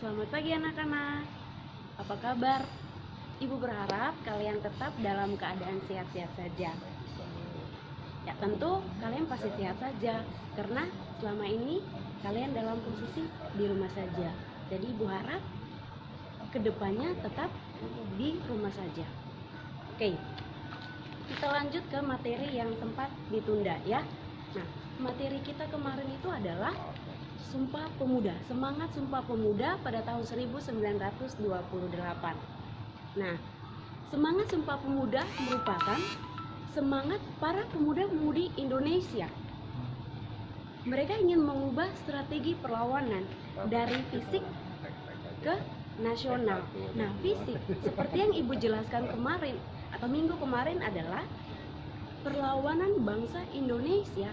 Selamat pagi anak-anak. Apa kabar? Ibu berharap kalian tetap dalam keadaan sehat-sehat saja. Ya tentu kalian pasti sehat saja, karena selama ini kalian dalam posisi di rumah saja. Jadi ibu harap kedepannya tetap di rumah saja. Oke, kita lanjut ke materi yang sempat ditunda ya. Nah, materi kita kemarin itu adalah Sumpah Pemuda, semangat Sumpah Pemuda pada tahun 1928. Nah, semangat Sumpah Pemuda merupakan semangat para pemuda-pemudi Indonesia. Mereka ingin mengubah strategi perlawanan dari fisik ke nasional. Nah, fisik seperti yang Ibu jelaskan kemarin atau minggu kemarin adalah perlawanan bangsa Indonesia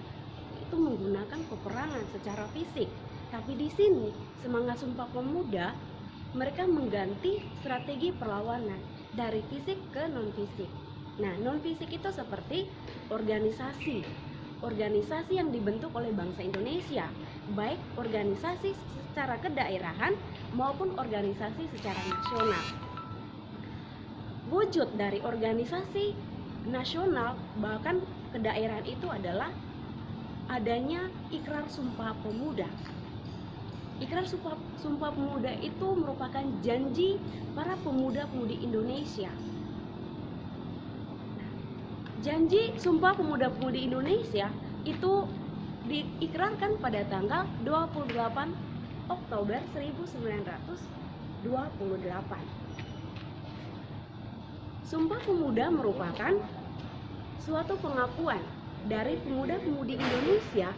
itu menggunakan peperangan secara fisik. Tapi di sini semangat Sumpah Pemuda mereka mengganti strategi perlawanan dari fisik ke non fisik. Nah, non fisik itu seperti organisasi yang dibentuk oleh bangsa Indonesia, baik organisasi secara kedaerahan maupun organisasi secara nasional. Wujud dari organisasi nasional bahkan kedaerahan itu adalah adanya Ikrar Sumpah Pemuda. Ikrar Sumpah Pemuda itu merupakan janji para pemuda-pemudi Indonesia. Janji Sumpah Pemuda-pemudi Indonesia itu diikrarkan pada tanggal 28 Oktober 1928. Sumpah Pemuda merupakan suatu pengakuan dari pemuda-pemudi Indonesia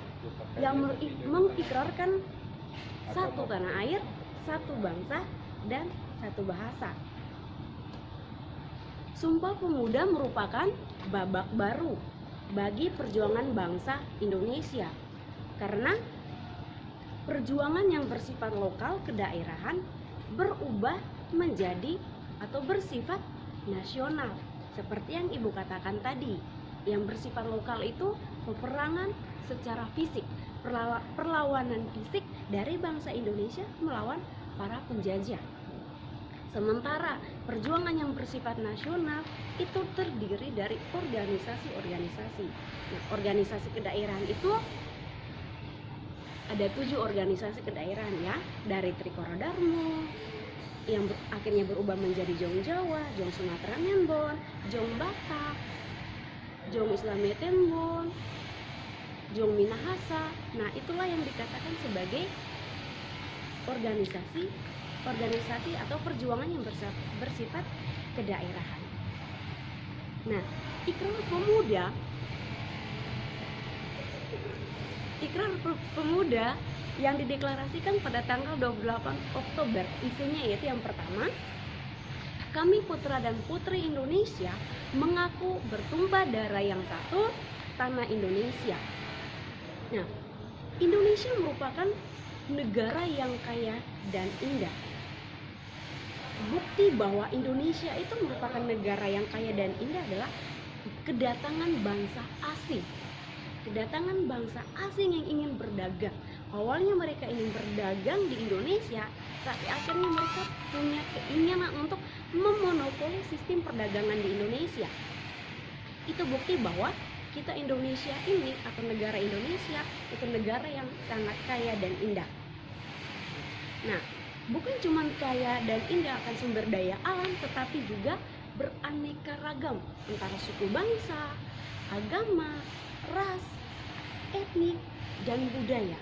yang mengikrarkan satu tanah air, satu bangsa, dan satu bahasa. Sumpah Pemuda merupakan babak baru bagi perjuangan bangsa Indonesia, karena perjuangan yang bersifat lokal kedaerahan berubah menjadi atau bersifat nasional, seperti yang Ibu katakan tadi. Yang bersifat lokal itu peperangan secara fisik, perlawanan fisik dari bangsa Indonesia melawan para penjajah. Sementara perjuangan yang bersifat nasional itu terdiri dari organisasi-organisasi. Nah, organisasi kedaerahan itu ada 7 organisasi kedaerahan ya, dari Trikora Darmo yang akhirnya berubah menjadi Jong Jawa, Jong Sumatera Menbon, Jong Batak, Jong Islamia Tembon, Jong Minahasa. Nah, itulah yang dikatakan sebagai organisasi atau perjuangan yang bersifat kedaerahan. Nah, Ikrar Pemuda yang dideklarasikan pada tanggal 28 Oktober isinya yaitu yang pertama, kami putra dan putri Indonesia mengaku bertumpah darah yang satu, tanah Indonesia. Nah, Indonesia merupakan negara yang kaya dan indah. Bukti bahwa Indonesia itu merupakan negara yang kaya dan indah adalah kedatangan bangsa asing. Kedatangan bangsa asing yang ingin berdagang. Awalnya mereka ingin berdagang di Indonesia, tapi akhirnya mereka punya keinginan untuk memonopoli sistem perdagangan di Indonesia. Itu bukti bahwa kita Indonesia ini atau negara Indonesia itu negara yang sangat kaya dan indah. Nah, bukan cuma kaya dan indah akan sumber daya alam, tetapi juga beraneka ragam antara suku bangsa, agama, ras, etnik, dan budaya.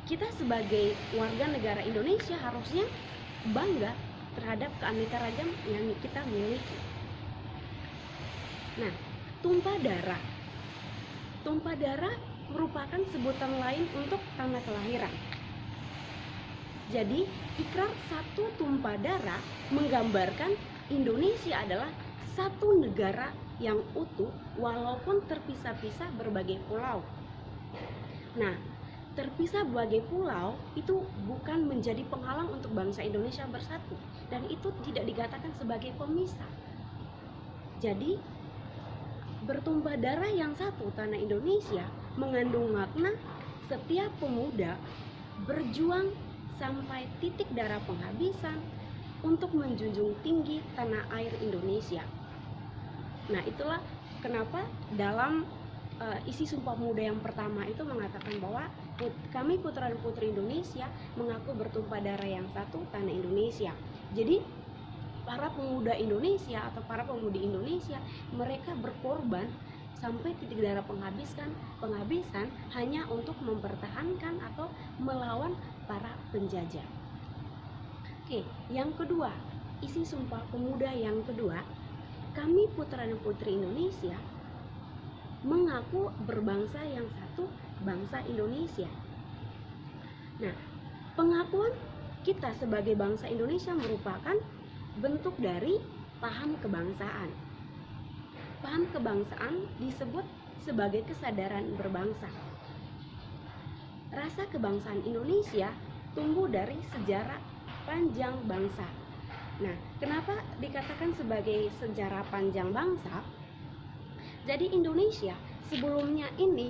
Kita sebagai warga negara Indonesia harusnya bangga terhadap keanekaragam yang kita miliki. Nah, tumpah darah. Tumpah darah merupakan sebutan lain untuk tanah kelahiran. Jadi, ikrar satu tumpah darah menggambarkan Indonesia adalah satu negara yang utuh walaupun terpisah-pisah berbagai pulau. Nah, terpisah berbagai pulau itu bukan menjadi penghalang untuk bangsa Indonesia bersatu, dan itu tidak dikatakan sebagai pemisah. Jadi bertumpah darah yang satu tanah Indonesia mengandung makna setiap pemuda berjuang sampai titik darah penghabisan untuk menjunjung tinggi tanah air Indonesia. Nah, itulah kenapa dalam isi Sumpah Pemuda yang pertama itu mengatakan bahwa kami putra dan putri Indonesia mengaku bertumpah darah yang satu, tanah Indonesia. Jadi para pemuda Indonesia atau para pemudi Indonesia, mereka berkorban sampai titik darah penghabisan hanya untuk mempertahankan atau melawan para penjajah. Oke, yang kedua, isi Sumpah Pemuda yang kedua, kami putra dan putri Indonesia mengaku berbangsa yang satu, bangsa Indonesia. Nah, pengakuan kita sebagai bangsa Indonesia merupakan bentuk dari paham kebangsaan. Paham kebangsaan disebut sebagai kesadaran berbangsa. Rasa kebangsaan Indonesia tumbuh dari sejarah panjang bangsa. Nah, kenapa dikatakan sebagai sejarah panjang bangsa? Jadi Indonesia sebelumnya ini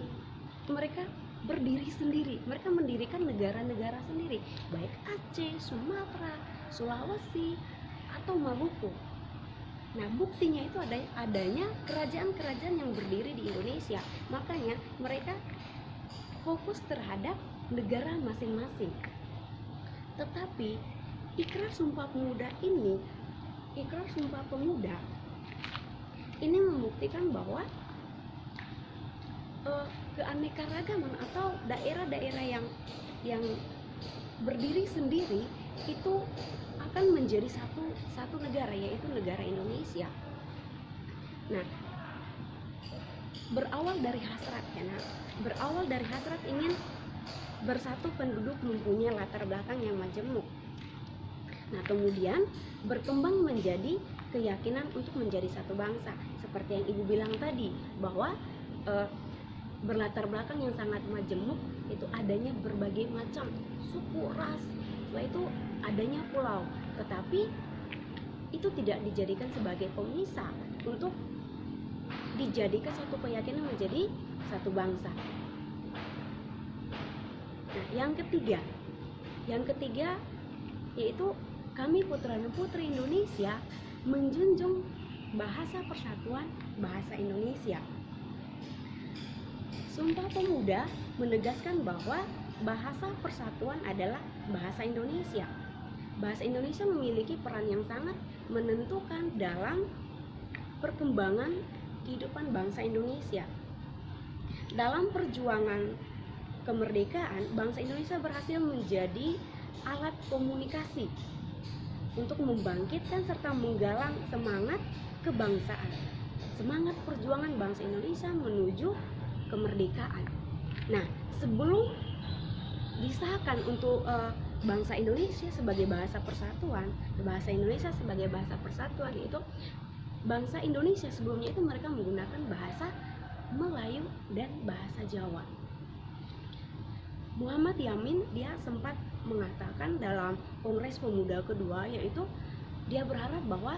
mereka berdiri sendiri, mereka mendirikan negara-negara sendiri, baik Aceh, Sumatera, Sulawesi, atau Maluku. Nah, buktinya itu adanya kerajaan-kerajaan yang berdiri di Indonesia. Makanya mereka fokus terhadap negara masing-masing. Tetapi Ikrar Sumpah Pemuda ini membuktikan bahwa keanekaragaman atau daerah-daerah yang berdiri sendiri itu akan menjadi satu negara, yaitu negara Indonesia. Nah, berawal dari hasrat ingin bersatu penduduk mempunyai latar belakang yang majemuk. Nah, kemudian berkembang menjadi keyakinan untuk menjadi satu bangsa, seperti yang Ibu bilang tadi, bahwa berlatar belakang yang sangat majemuk itu adanya berbagai macam suku, ras, setelah itu adanya pulau, tetapi itu tidak dijadikan sebagai pemisah untuk dijadikan satu keyakinan menjadi satu bangsa. Nah, yang ketiga yaitu kami putra dan putri Indonesia menjunjung bahasa persatuan, bahasa Indonesia. Sumpah Pemuda menegaskan bahwa bahasa persatuan adalah bahasa Indonesia. Bahasa Indonesia memiliki peran yang sangat menentukan dalam perkembangan kehidupan bangsa Indonesia. Dalam perjuangan kemerdekaan, bangsa Indonesia berhasil menjadi alat komunikasi untuk membangkitkan serta menggalang semangat kebangsaan, semangat perjuangan bangsa Indonesia menuju kemerdekaan. Nah, sebelum disahkan untuk bangsa Indonesia sebagai bahasa persatuan, yaitu bangsa Indonesia sebelumnya itu mereka menggunakan bahasa Melayu dan bahasa Jawa. Muhammad Yamin dia sempat mengatakan dalam Kongres Pemuda kedua, yaitu dia berharap bahwa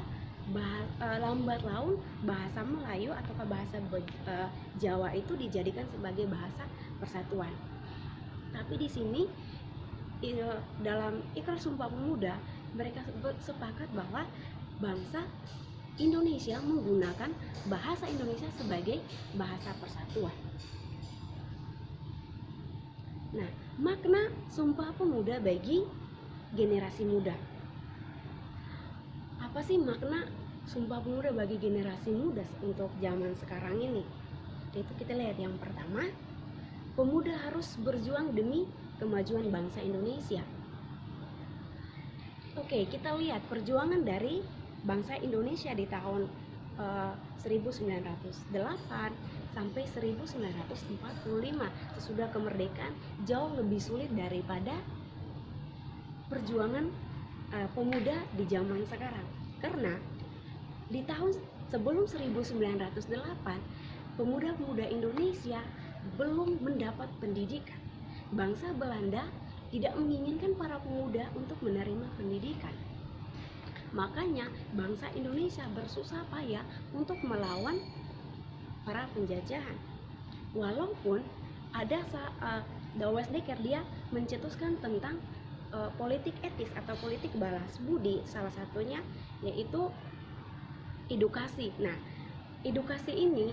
lambat laun bahasa Melayu atau bahasa Jawa itu dijadikan sebagai bahasa persatuan. Tapi di sini dalam Ikrar Sumpah Pemuda mereka sepakat bahwa bangsa Indonesia menggunakan bahasa Indonesia sebagai bahasa persatuan. Nah, makna Sumpah Pemuda bagi generasi muda. Apa sih makna Sumpah Pemuda bagi generasi muda untuk zaman sekarang ini? Itu kita lihat yang pertama, pemuda harus berjuang demi kemajuan bangsa Indonesia. Oke, kita lihat perjuangan dari bangsa Indonesia di tahun 1908 sampai 1945 sesudah kemerdekaan jauh lebih sulit daripada perjuangan pemuda di zaman sekarang. Karena di tahun sebelum 1908 pemuda-pemuda Indonesia belum mendapat pendidikan. Bangsa Belanda tidak menginginkan para pemuda untuk menerima pendidikan. Makanya bangsa Indonesia bersusah payah untuk melawan para penjajahan. Walaupun ada Douwe Dekker dia mencetuskan tentang politik etis atau politik balas budi, salah satunya yaitu edukasi. Nah, edukasi ini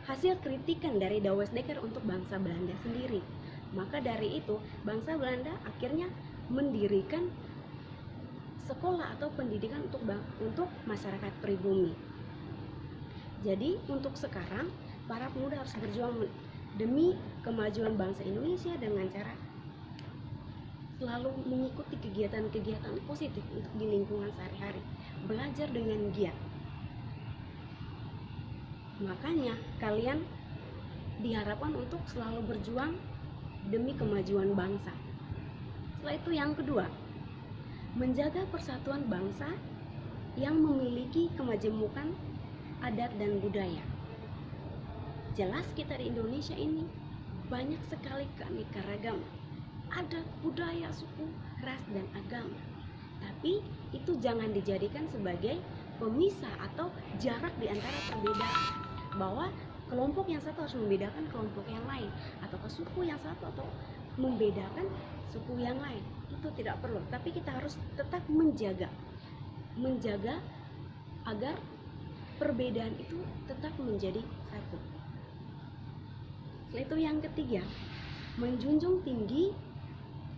hasil kritikan dari Douwe Dekker untuk bangsa Belanda sendiri. Maka dari itu, bangsa Belanda akhirnya mendirikan sekolah atau pendidikan untuk masyarakat pribumi. Jadi, untuk sekarang para pemuda harus berjuang demi kemajuan bangsa Indonesia dengan cara selalu mengikuti kegiatan-kegiatan positif untuk di lingkungan sehari-hari, belajar dengan giat. Makanya kalian diharapkan untuk selalu berjuang demi kemajuan bangsa. Setelah itu yang kedua, menjaga persatuan bangsa yang memiliki kemajemukan adat dan budaya. Jelas kita di Indonesia ini banyak sekali keanekaragaman, adat, budaya, suku, ras, dan agama. Tapi itu jangan dijadikan sebagai pemisah atau jarak di antara perbedaan, bahwa kelompok yang satu harus membedakan kelompok yang lain, atau ke suku yang satu atau membedakan suku yang lain. Itu tidak perlu, tapi kita harus tetap menjaga agar perbedaan itu tetap menjadi satu. Itu yang ketiga, menjunjung tinggi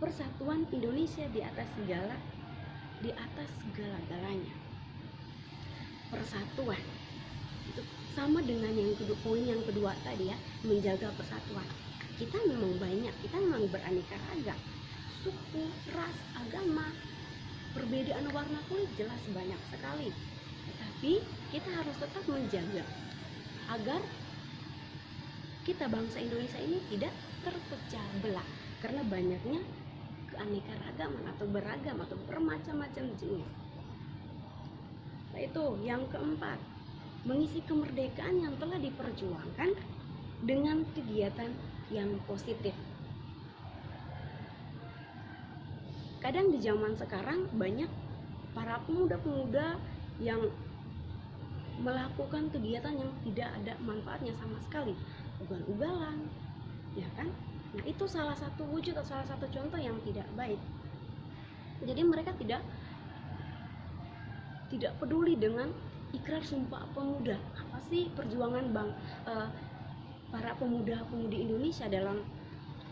persatuan Indonesia di atas segala-galanya. Persatuan itu sama dengan poin yang kedua tadi ya, menjaga persatuan. Kita memang banyak, kita memang beraneka ragam, suku, ras, agama, perbedaan warna kulit jelas banyak sekali. Tetapi kita harus tetap menjaga agar kita bangsa Indonesia ini tidak terpecah belah karena banyaknya keanekaragaman atau beragam atau bermacam-macam jenis. Nah, itu yang keempat, mengisi kemerdekaan yang telah diperjuangkan dengan kegiatan yang positif. Kadang di zaman sekarang banyak para pemuda-pemuda yang melakukan kegiatan yang tidak ada manfaatnya sama sekali, ugal-ugalan, ya kan? Nah, itu salah satu wujud atau salah satu contoh yang tidak baik. Jadi mereka tidak peduli dengan ikrar sumpah pemuda. Apa sih perjuangan para pemuda-pemudi Indonesia dalam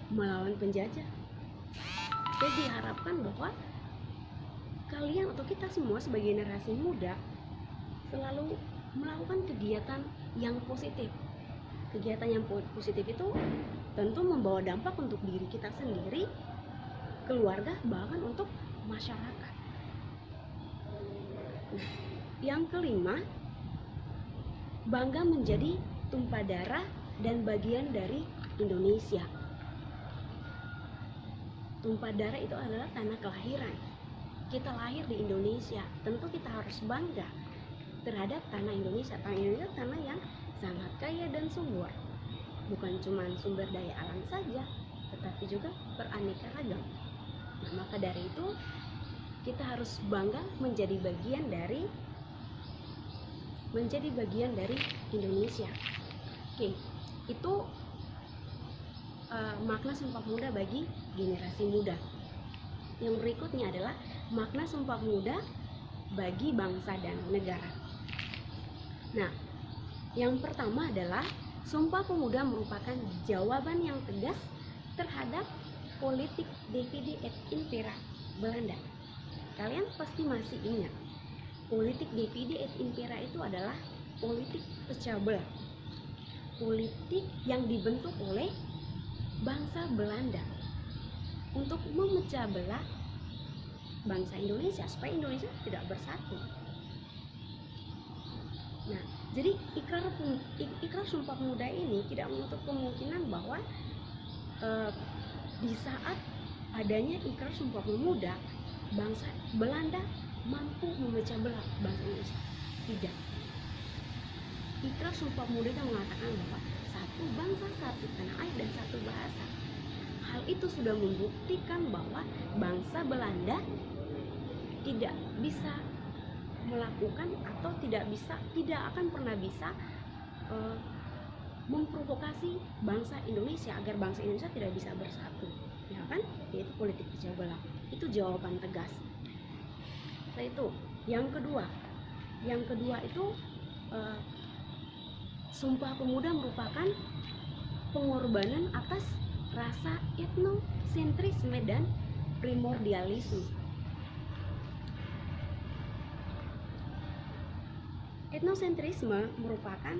melawan penjajah? Jadi diharapkan bahwa kalian atau kita semua sebagai generasi muda selalu melakukan kegiatan yang positif. Kegiatan yang positif itu tentu membawa dampak untuk diri kita sendiri, keluarga, bahkan untuk masyarakat. Nah, yang kelima, bangga menjadi tumpah darah dan bagian dari Indonesia. Tumpah darah itu adalah tanah kelahiran. Kita lahir di Indonesia, tentu kita harus bangga terhadap tanah Indonesia. Tanah Indonesia tanah yang sangat kaya dan subur. Bukan cuma sumber daya alam saja, tetapi juga beraneka ragam. Nah, maka dari itu kita harus bangga menjadi bagian dari Indonesia. Oke, itu makna Sumpah Pemuda bagi generasi muda. Yang berikutnya adalah makna Sumpah Pemuda bagi bangsa dan negara. Nah, yang pertama adalah Sumpah Pemuda merupakan jawaban yang tegas terhadap politik divide et impera Belanda. Kalian pasti masih ingat, politik divide et impera itu adalah politik pecah belah. Politik yang dibentuk oleh bangsa Belanda untuk memecah belah bangsa Indonesia supaya Indonesia tidak bersatu. Nah, jadi ikrar Sumpah Pemuda ini tidak menutup kemungkinan bahwa di saat adanya ikrar Sumpah Pemuda, bangsa Belanda mampu memecah belah bangsa Indonesia. Tidak. Ikrar Sumpah Pemuda itu mengatakan bahwa satu bangsa, satu tanah air, dan satu bahasa. Hal itu sudah membuktikan bahwa bangsa Belanda tidak bisa melakukan atau tidak akan pernah bisa memprovokasi bangsa Indonesia agar bangsa Indonesia tidak bisa bersatu, ya kan? Yaitu politik pecah belah. Itu jawaban tegas. Setelah itu, yang kedua itu Sumpah Pemuda merupakan pengorbanan atas rasa etnosentrisme dan primordialisme. Etnosentrisme merupakan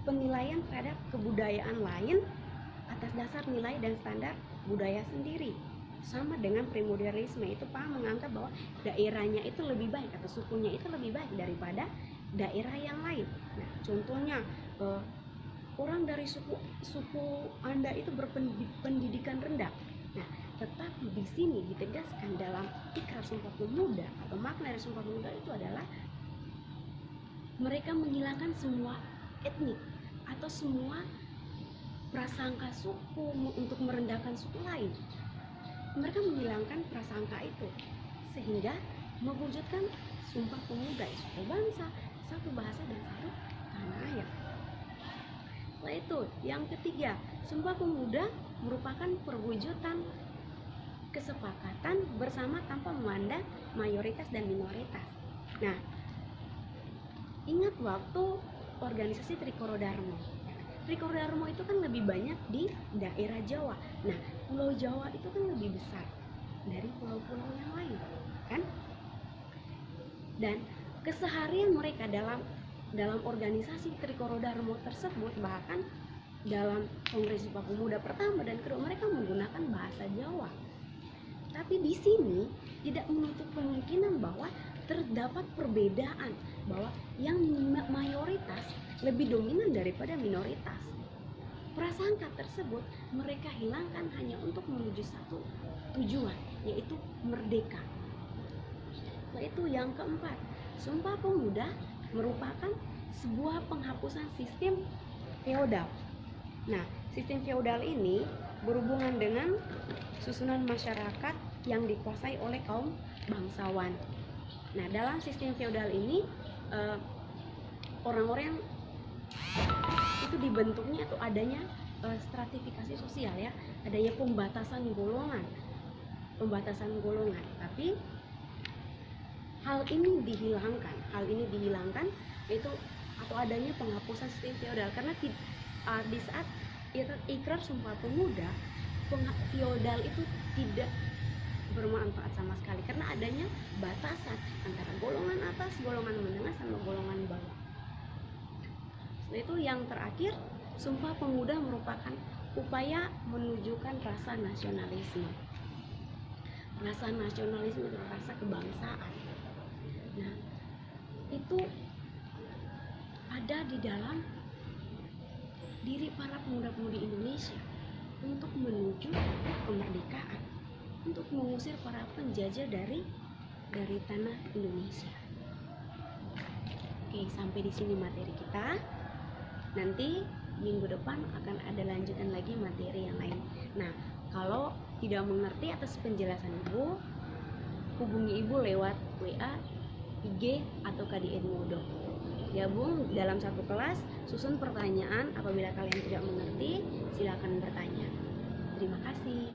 penilaian terhadap kebudayaan lain atas dasar nilai dan standar budaya sendiri. Sama dengan primordialisme, itu paham menganggap bahwa daerahnya itu lebih baik atau sukunya itu lebih baik daripada daerah yang lain. Nah, contohnya orang dari suku Anda itu berpendidikan rendah. Nah, tetapi di sini ditegaskan dalam ikrar Sumpah Pemuda atau makna dari Sumpah Pemuda itu adalah mereka menghilangkan semua etnik atau semua prasangka suku untuk merendahkan suku lain. Mereka menghilangkan prasangka itu sehingga mewujudkan Sumpah Pemuda, satu bangsa, satu bahasa, dan satu tanah air. Setelah itu, yang ketiga, Sumpah Pemuda merupakan perwujudan kesepakatan bersama tanpa memandang mayoritas dan minoritas. Nah, ingat waktu organisasi Trikoro Darmo. Trikoro Darmo itu kan lebih banyak di daerah Jawa. Nah, Pulau Jawa itu kan lebih besar dari pulau-pulau yang lain, kan? Dan keseharian mereka dalam organisasi Trikoro Darmo tersebut, bahkan dalam Kongres Sumpah Pemuda pertama dan kedua, mereka menggunakan bahasa Jawa. Tapi di sini tidak menutup kemungkinan bahwa terdapat perbedaan, bahwa yang mayoritas lebih dominan daripada minoritas. Prasangka tersebut mereka hilangkan hanya untuk menuju satu tujuan, yaitu merdeka. Setelah itu, yang keempat, Sumpah Pemuda merupakan sebuah penghapusan sistem feodal. Nah, sistem feodal ini berhubungan dengan susunan masyarakat yang dikuasai oleh kaum bangsawan. Nah, dalam sistem feodal ini orang-orang itu dibentuknya atau adanya stratifikasi sosial, ya, adanya pembatasan golongan. Tapi hal ini dihilangkan itu atau adanya penghapusan sistem feodal, karena di saat ikrar Sumpah Pemuda, feodal itu tidak bermanfaat sama sekali karena adanya batasan antara golongan atas, golongan menengah, sama golongan bawah. Setelah itu, yang terakhir, Sumpah Pemuda merupakan upaya menunjukkan rasa nasionalisme. Rasa nasionalisme itu rasa kebangsaan. Nah, itu ada di dalam diri para pemuda-pemudi Indonesia untuk menuju kemerdekaan, untuk mengusir para penjajah dari tanah Indonesia. Oke, sampai di sini materi kita. Nanti minggu depan akan ada lanjutan lagi materi yang lain. Nah, kalau tidak mengerti atas penjelasan Ibu, hubungi Ibu lewat WA, IG, atau KDN Modo. Gabung dalam satu kelas, susun pertanyaan. Apabila kalian tidak mengerti, silakan bertanya. Terima kasih.